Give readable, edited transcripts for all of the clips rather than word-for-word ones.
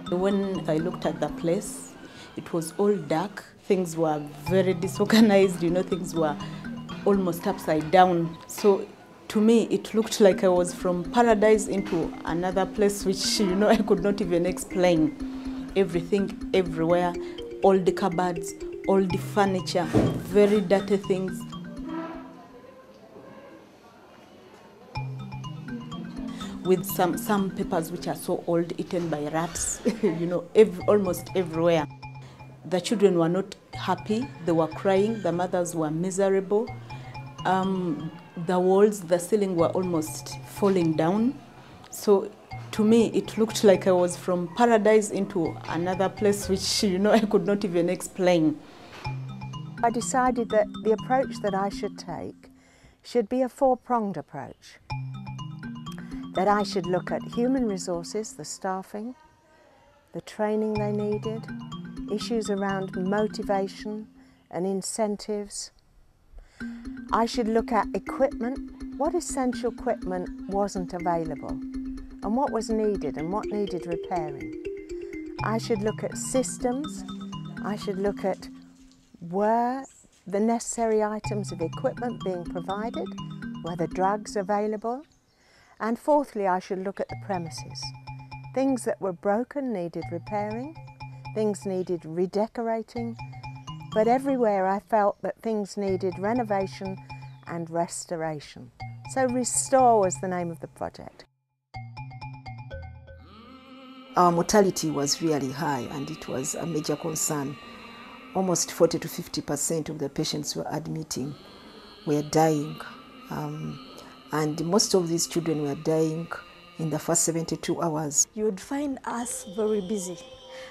When I looked at the place, it was all dark. Things were very disorganized, things were almost upside down. So to me, it looked like I was from paradise into another place, which, I could not even explain. Everything, everywhere, all the cupboards, all the furniture, very dirty things. With some papers which are so old, eaten by rats, almost everywhere. The children were not happy, they were crying, the mothers were miserable. The walls, the ceiling were almost falling down. So to me, it looked like I was from paradise into another place, which, I could not even explain. I decided that the approach that I should take should be a four-pronged approach. That I should look at human resources, the staffing, the training they needed, issues around motivation and incentives. I should look at equipment, what essential equipment wasn't available, and what was needed and what needed repairing. I should look at systems, I should look at were the necessary items of equipment being provided, were the drugs available, and fourthly, I should look at the premises. Things that were broken needed repairing, things needed redecorating, but everywhere I felt that things needed renovation and restoration. So Restore was the name of the project. Our mortality was really high and it was a major concern. Almost 40 to 50% of the patients were admitting were dying. And most of these children were dying in the first 72 hours. You would find us very busy.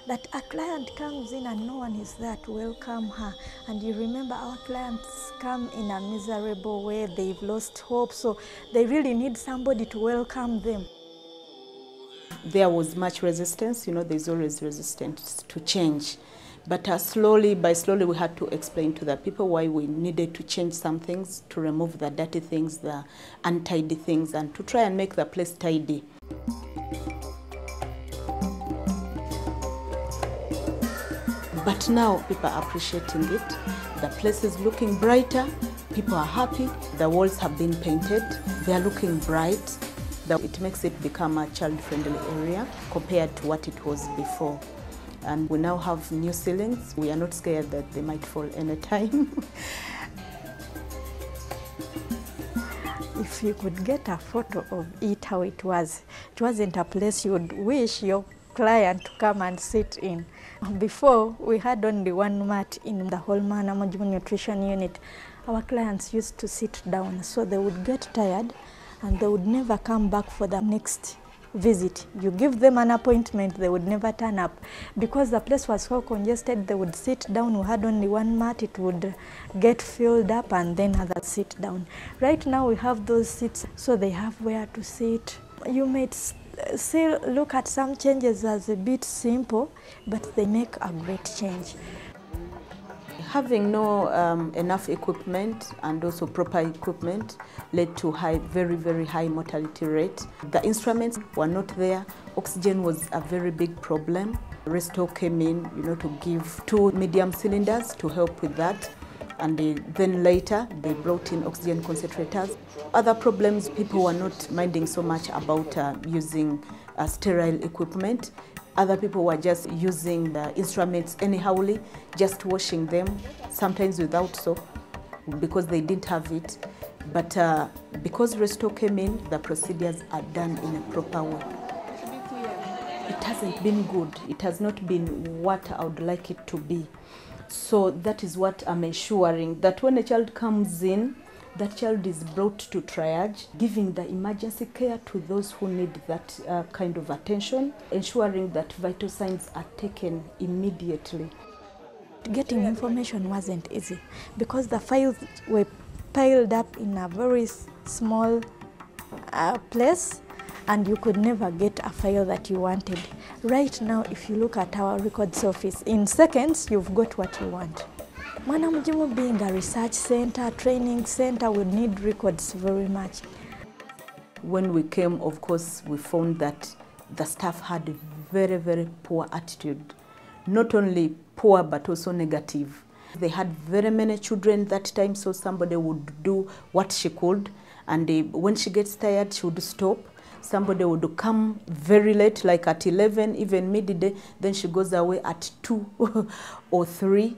That a client comes in and no one is there to welcome her. And you remember our clients come in a miserable way, they've lost hope, so they really need somebody to welcome them. There was much resistance, there's always resistance to change. But slowly we had to explain to the people why we needed to change some things, to remove the dirty things, the untidy things, and to try and make the place tidy. But now people are appreciating it. The place is looking brighter, people are happy, the walls have been painted, they are looking bright. It makes it become a child-friendly area compared to what it was before. And we now have new ceilings. We are not scared that they might fall anytime. If you could get a photo of it, how it wasn't a place you would wish your client to come and sit in. Before, we had only one mat in the whole Mulago nutrition unit. Our clients used to sit down, so they would get tired and they would never come back for the next visit. You give them an appointment, they would never turn up. Because the place was so congested, they would sit down. We had only one mat, it would get filled up and then others sit down. Right now we have those seats, so they have where to sit. You may still look at some changes as a bit simple, but they make a great change. Having no enough equipment and also proper equipment led to very, very high mortality rate. The instruments were not there. Oxygen was a very big problem. Restore came in, to give 2 medium cylinders to help with that. And then later, they brought in oxygen concentrators. Other problems, people were not minding so much about using sterile equipment. Other people were just using the instruments anyhowly, just washing them, sometimes without soap, because they didn't have it. But because Restore came in, the procedures are done in a proper way. It hasn't been good. It has not been what I would like it to be. So that is what I'm ensuring, that when a child comes in, that child is brought to triage, giving the emergency care to those who need that kind of attention, ensuring that vital signs are taken immediately. Getting information wasn't easy because the files were piled up in a very small place and you could never get a file that you wanted. Right now, if you look at our records office, in seconds, you've got what you want. Mulago being a research center, training center, we need records very much. When we came, of course, we found that the staff had very, very poor attitude. Not only poor, but also negative. They had very many children that time, so somebody would do what she could, and when she gets tired, she would stop. Somebody would come very late, like at 11, even midday, then she goes away at 2 or 3.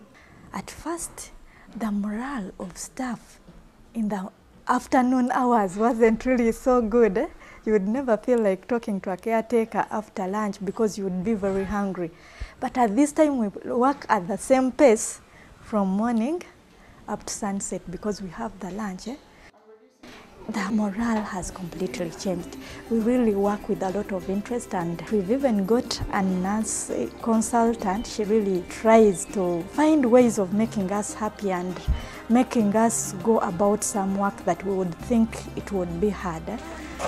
At first, the morale of staff in the afternoon hours wasn't really so good. You would never feel like talking to a caretaker after lunch because you would be very hungry. But at this time, we work at the same pace from morning up to sunset because we have the lunch. The morale has completely changed. We really work with a lot of interest, and we've even got a nurse consultant. She really tries to find ways of making us happy and making us go about some work that we would think it would be hard.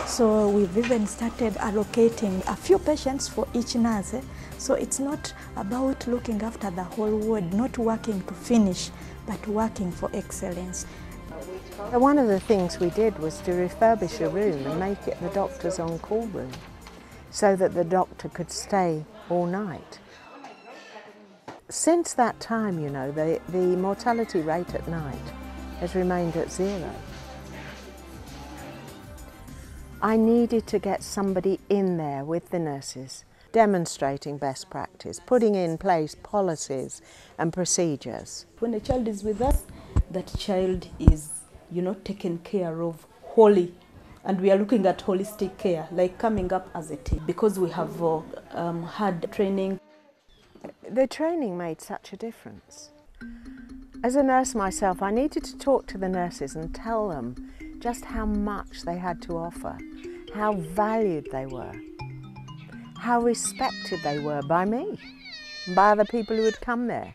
So we've even started allocating a few patients for each nurse. So it's not about looking after the whole ward, not working to finish, but working for excellence. One of the things we did was to refurbish a room and make it the doctor's on-call room so that the doctor could stay all night. Since that time, you know, the mortality rate at night has remained at 0. I needed to get somebody in there with the nurses, demonstrating best practice, putting in place policies and procedures. When a child is with us, that child is, you know, taken care of wholly. And we are looking at holistic care, like coming up as a team, because we have had training. The training made such a difference. As a nurse myself, I needed to talk to the nurses and tell them just how much they had to offer, how valued they were, how respected they were by me, by other people who had come there,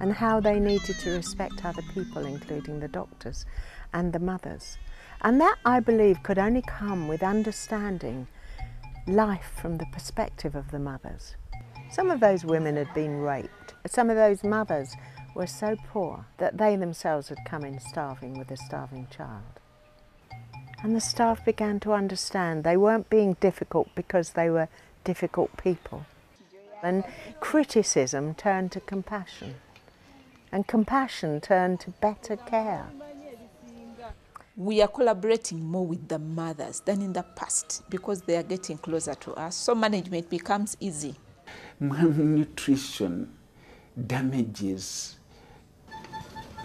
and how they needed to respect other people, including the doctors and the mothers. And that, I believe, could only come with understanding life from the perspective of the mothers. Some of those women had been raped. Some of those mothers were so poor that they themselves had come in starving with a starving child. And the staff began to understand they weren't being difficult because they were difficult people. And criticism turned to compassion. And compassion turned to better care. We are collaborating more with the mothers than in the past because they are getting closer to us, so management becomes easy. Malnutrition damages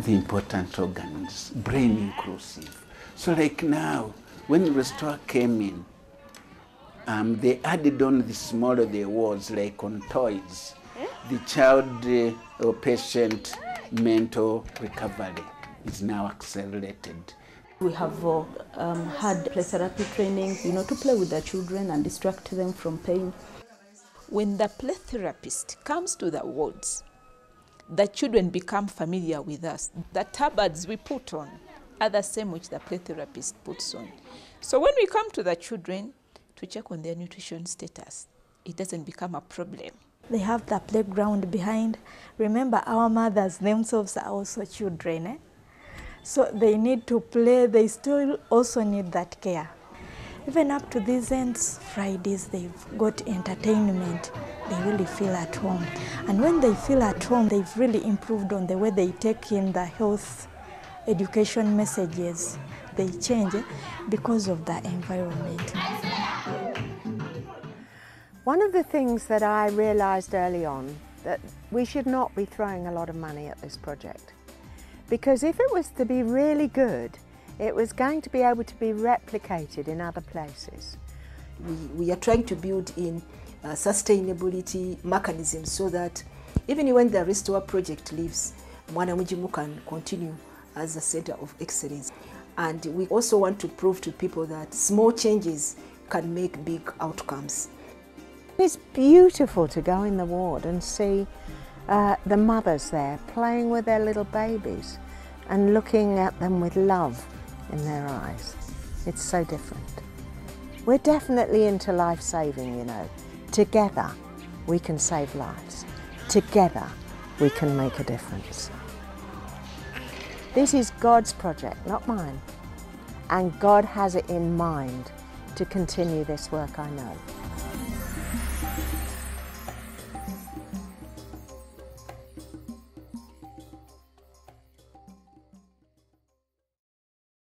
the important organs, brain inclusive. So like now, when the restore came in, they added on the smaller the wards, like on toys. The child or patient mental recovery is now accelerated. We have had play therapy training, you know, to play with the children and distract them from pain. When the play therapist comes to the wards, the children become familiar with us. The tabards we put on are the same which the play therapist puts on. So when we come to the children to check on their nutrition status, it doesn't become a problem. They have the playground behind. Remember, our mothers themselves are also children. So they need to play. They still also need that care. Even up to these ends, Fridays, they've got entertainment. They really feel at home. And when they feel at home, they've really improved on the way they take in the health education messages. They change because of the environment. One of the things that I realised early on, that we should not be throwing a lot of money at this project. Because if it was to be really good, it was going to be able to be replicated in other places. We are trying to build in sustainability mechanisms so that even when the Restore project leaves, Mulago can continue as a center of excellence. And we also want to prove to people that small changes can make big outcomes. It's beautiful to go in the ward and see the mothers there playing with their little babies and looking at them with love in their eyes. It's so different. We're definitely into life-saving, you know. Together we can save lives. Together we can make a difference. This is God's project, not mine. And God has it in mind to continue this work, I know.